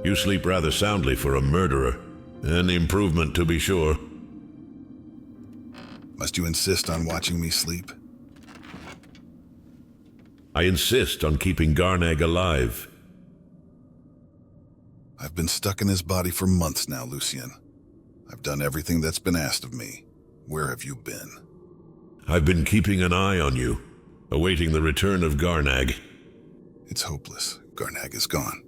You sleep rather soundly for a murderer. An improvement, to be sure. Must you insist on watching me sleep? I insist on keeping Garnag alive. I've been stuck in his body for months now, Lucien. I've done everything that's been asked of me. Where have you been? I've been keeping an eye on you, awaiting the return of Garnag. It's hopeless. Garnag is gone.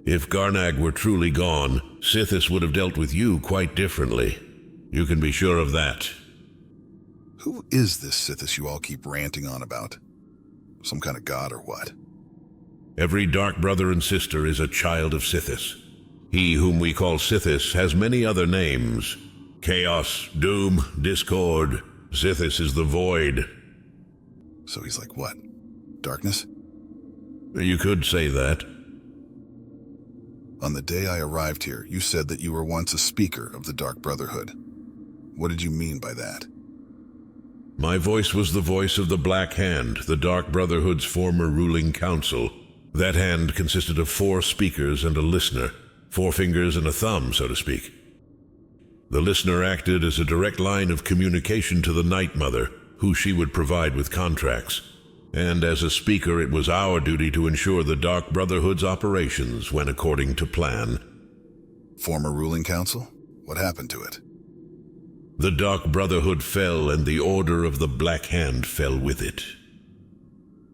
If Garnag were truly gone, Sithis would have dealt with you quite differently. You can be sure of that. Who is this Sithis you all keep ranting on about? Some kind of god or what? Every dark brother and sister is a child of Sithis. He whom we call Sithis has many other names. Chaos, Doom, Discord. Sithis is the Void. So he's like what? Darkness? You could say that. On the day I arrived here, you said that you were once a speaker of the Dark Brotherhood. What did you mean by that? My voice was the voice of the Black Hand, the Dark Brotherhood's former ruling council. That hand consisted of 4 speakers and a listener, 4 fingers and a thumb, so to speak. The listener acted as a direct line of communication to the Night Mother, who she would provide with contracts. And as a speaker, it was our duty to ensure the Dark Brotherhood's operations went according to plan. Former ruling council? What happened to it? The Dark Brotherhood fell, and the Order of the Black Hand fell with it.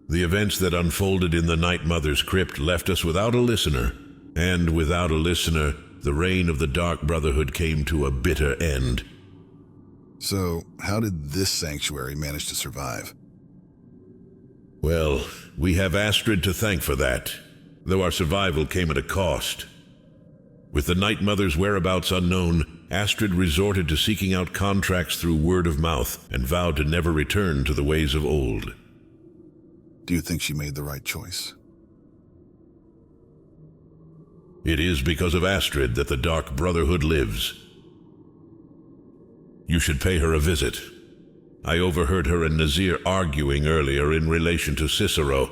The events that unfolded in the Night Mother's crypt left us without a listener, and without a listener, the reign of the Dark Brotherhood came to a bitter end. So, how did this sanctuary manage to survive? Well, we have Astrid to thank for that, though our survival came at a cost. With the Night Mother's whereabouts unknown, Astrid resorted to seeking out contracts through word of mouth and vowed to never return to the ways of old. Do you think she made the right choice? It is because of Astrid that the Dark Brotherhood lives. You should pay her a visit. I overheard her and Nazir arguing earlier in relation to Cicero.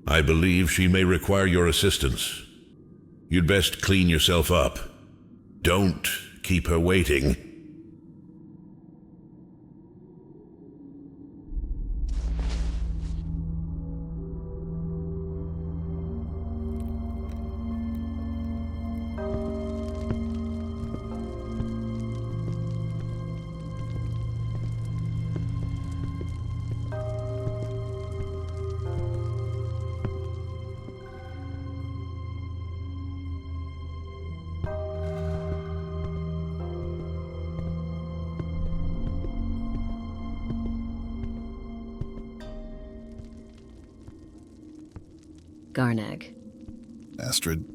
I believe she may require your assistance. You'd best clean yourself up. Don't keep her waiting. Garnag. Astrid?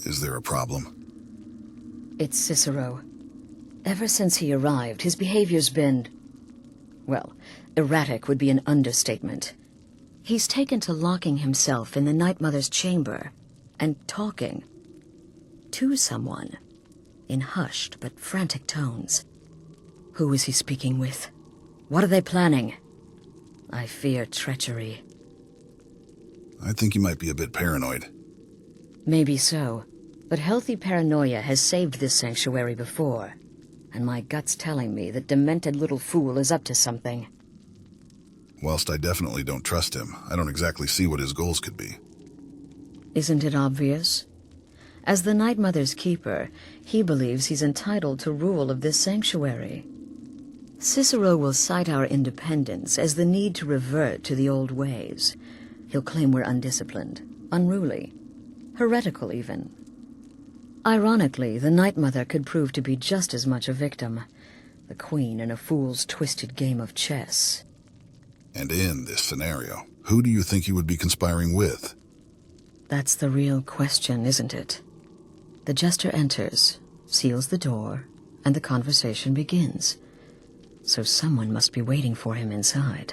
Is there a problem? It's Cicero. Ever since he arrived, his behavior's been... well, erratic would be an understatement. He's taken to locking himself in the Night Mother's chamber and talking to someone in hushed but frantic tones. Who is he speaking with? What are they planning? I fear treachery. I think you might be a bit paranoid. Maybe so, but healthy paranoia has saved this sanctuary before, and my gut's telling me that demented little fool is up to something. Whilst I definitely don't trust him, I don't exactly see what his goals could be. Isn't it obvious? As the Night Mother's keeper, he believes he's entitled to rule of this sanctuary. Cicero will cite our independence as the need to revert to the old ways. He'll claim we're undisciplined, unruly, heretical even. Ironically, the Night Mother could prove to be just as much a victim, the queen in a fool's twisted game of chess. And in this scenario, who do you think you would be conspiring with? That's the real question, isn't it? The jester enters, seals the door, and the conversation begins. So someone must be waiting for him inside.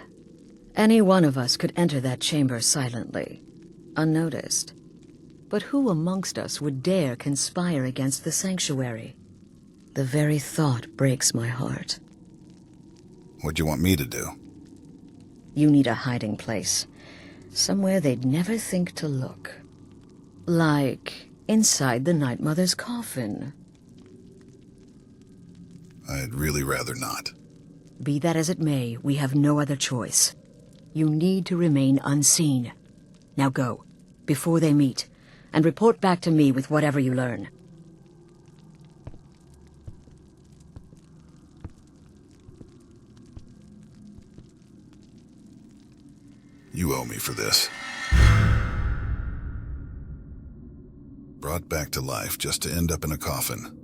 Any one of us could enter that chamber silently, unnoticed. But who amongst us would dare conspire against the sanctuary? The very thought breaks my heart. What do you want me to do? You need a hiding place. Somewhere they'd never think to look. Like inside the Night Mother's coffin. I'd really rather not. Be that as it may, we have no other choice. You need to remain unseen. Now go, before they meet, and report back to me with whatever you learn. You owe me for this. Brought back to life just to end up in a coffin.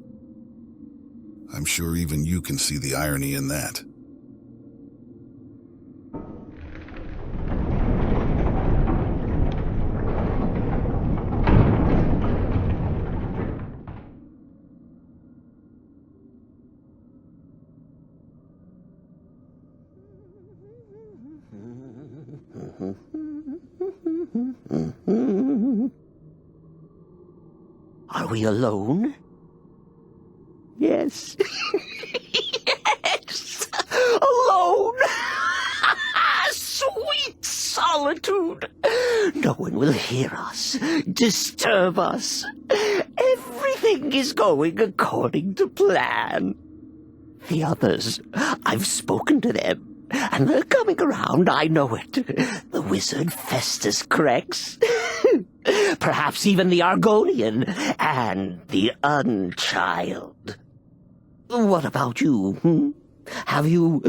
I'm sure even you can see the irony in that. Are we alone? Yes. Yes! Alone! Sweet solitude! No one will hear us, disturb us. Everything is going according to plan. The others, I've spoken to them, and they're coming around, I know it. The wizard Festus Crex. Perhaps even the Argonian and the Unchild. What about you? Have you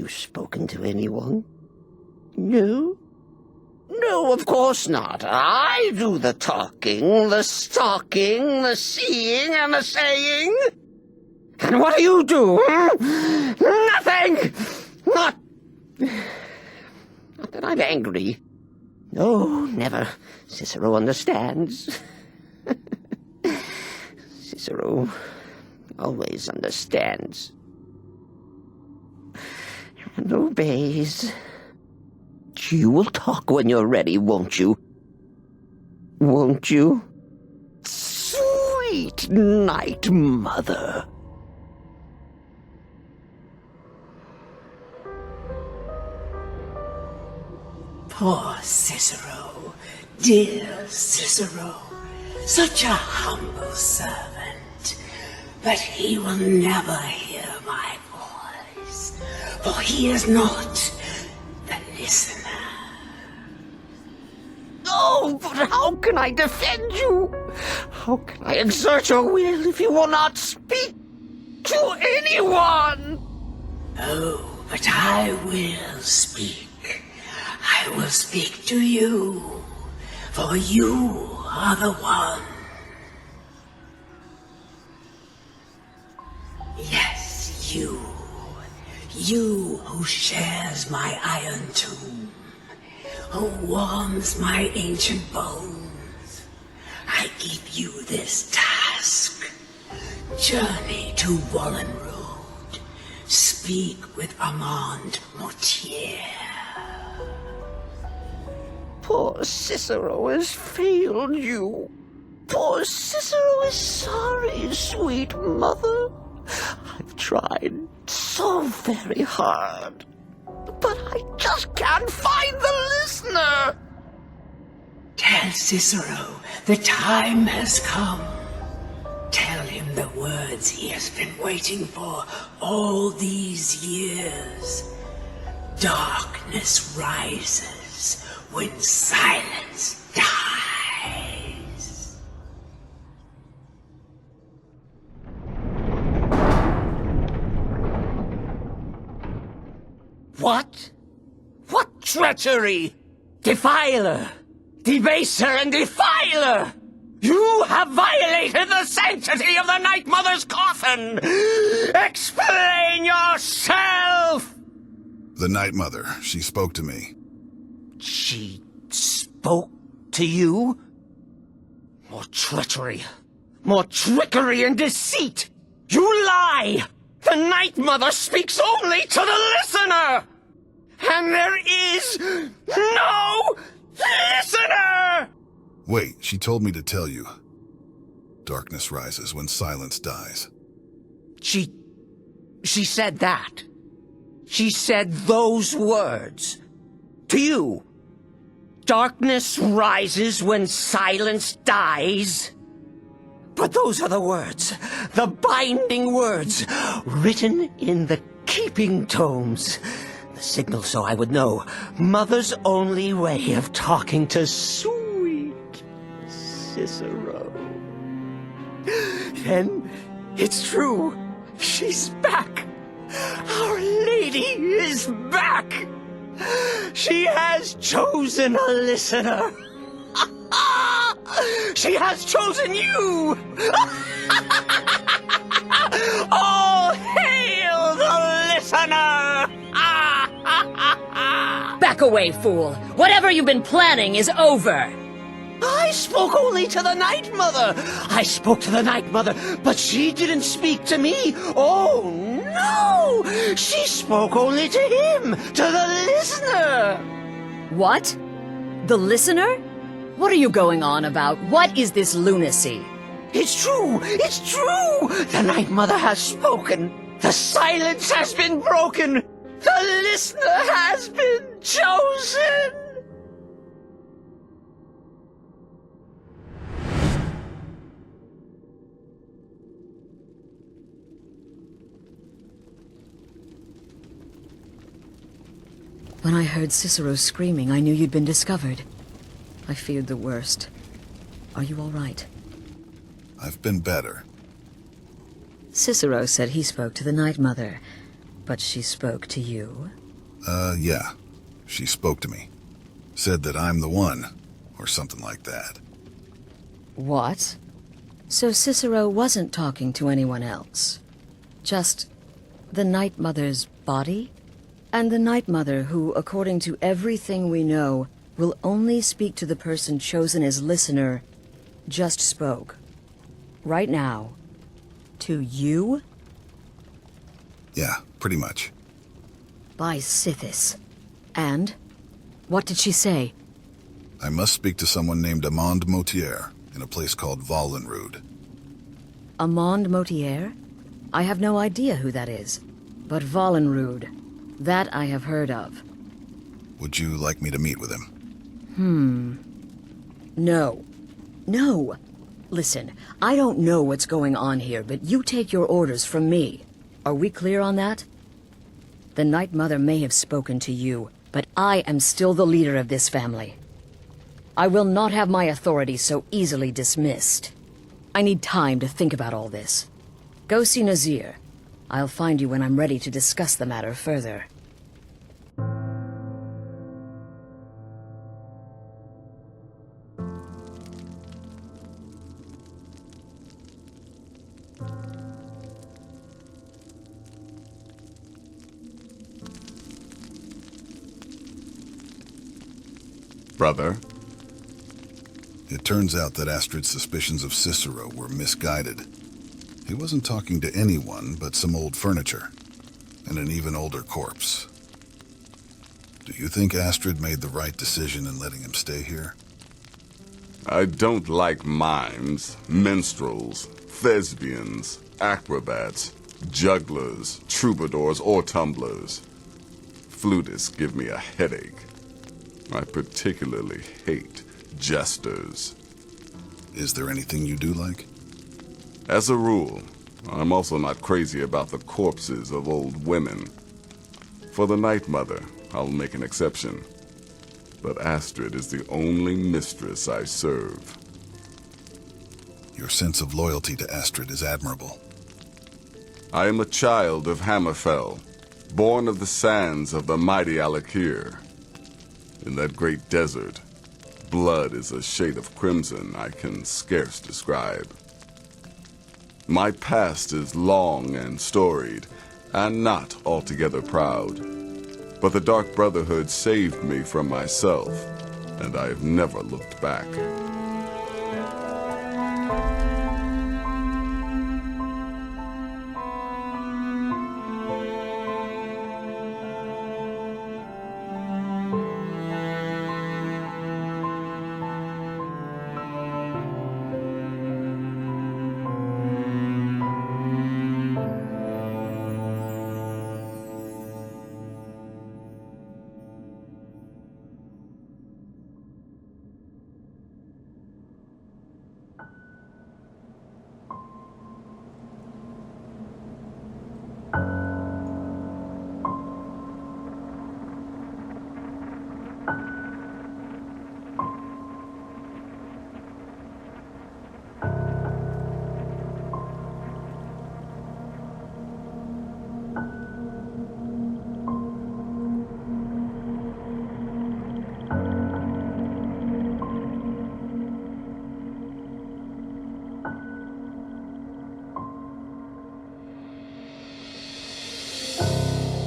spoken to anyone? No? No, of course not. I do the talking, the stalking, the seeing, and the saying. And what do? Nothing! Not that I'm angry. No, never. Cicero understands. Cicero always understands. And obeys. You will talk when you're ready, won't you? Won't you? Sweet Night Mother. Poor Cicero, dear Cicero, such a humble servant, but he will never hear my voice, for he is not the listener. Oh, but how can I defend you? How can I exert your will if you will not speak to anyone? Oh, but I will speak. I will speak to you, for you are the one. Yes, you. You who shares my iron tomb, who warms my ancient bones. I give you this task. Journey to Wallen Road. Speak with Armand Mortier. Poor Cicero has failed you. Poor Cicero is sorry, sweet mother. I've tried so very hard, but I just can't find the listener. Tell Cicero the time has come. Tell him the words he has been waiting for all these years. Darkness rises when silence dies. What? What treachery? Defiler! Debaser and defiler! You have violated the sanctity of the Night Mother's coffin! Explain yourself! The Night Mother, she spoke to me. She spoke to you? More treachery, more trickery and deceit! You lie! The Night Mother speaks only to the listener! And there is no listener! Wait, she told me to tell you. Darkness rises when silence dies. She said that. She said those words. To you. Darkness rises when silence dies. But those are the words, the binding words, written in the keeping tomes. The signal so I would know. Mother's only way of talking to sweet Cicero. Then, it's true. She's back. Our Lady is back. She has chosen a listener. She has chosen you! All hail the listener! Back away, fool! Whatever you've been planning is over! I spoke only to the Night Mother! I spoke to the Night Mother, but she didn't speak to me! Oh, no! She spoke only to him, to the listener! What? The listener? What are you going on about? What is this lunacy? It's true! It's true! The Night Mother has spoken! The silence has been broken! The listener has been chosen! When I heard Cicero screaming, I knew you'd been discovered. I feared the worst. Are you all right? I've been better. Cicero said he spoke to the Night Mother, but she spoke to you? Yeah. She spoke to me. Said that I'm the one, or something like that. What? So Cicero wasn't talking to anyone else? Just the Night Mother's body? And the Night Mother who, according to everything we know, will only speak to the person chosen as listener, just spoke. Right now. To you? Yeah, pretty much. By Sithis. And? What did she say? I must speak to someone named Amand Motier in a place called Valenrud. Amand Motier? I have no idea who that is. But Valenrud, that I have heard of. Would you like me to meet with him? No. No! Listen, I don't know what's going on here, but you take your orders from me. Are we clear on that? The Night Mother may have spoken to you, but I am still the leader of this family. I will not have my authority so easily dismissed. I need time to think about all this. Go see Nazir. I'll find you when I'm ready to discuss the matter further. Brother? It turns out that Astrid's suspicions of Cicero were misguided. He wasn't talking to anyone but some old furniture, and an even older corpse. Do you think Astrid made the right decision in letting him stay here? I don't like mimes, minstrels, thespians, acrobats, jugglers, troubadours, or tumblers. Flutists give me a headache. I particularly hate jesters. Is there anything you do like? As a rule, I'm also not crazy about the corpses of old women. For the Night Mother, I'll make an exception. But Astrid is the only mistress I serve. Your sense of loyalty to Astrid is admirable. I am a child of Hammerfell, born of the sands of the mighty Alakir. In that great desert, blood is a shade of crimson I can scarce describe. My past is long and storied, and not altogether proud. But the Dark Brotherhood saved me from myself, and I have never looked back.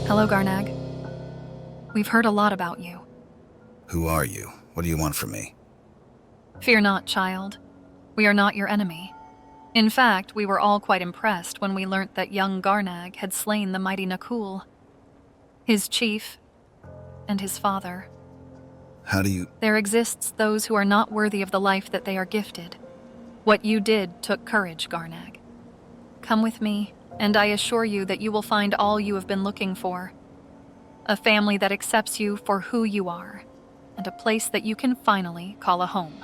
Hello, Garnag. We've heard a lot about you. Who are you? What do you want from me? Fear not, child. We are not your enemy. In fact, we were all quite impressed when we learnt that young Garnag had slain the mighty Nakul, his chief, and his father. How do you... There exists those who are not worthy of the life that they are gifted. What you did took courage, Garnag. Come with me, and I assure you that you will find all you have been looking for. A family that accepts you for who you are, and a place that you can finally call a home.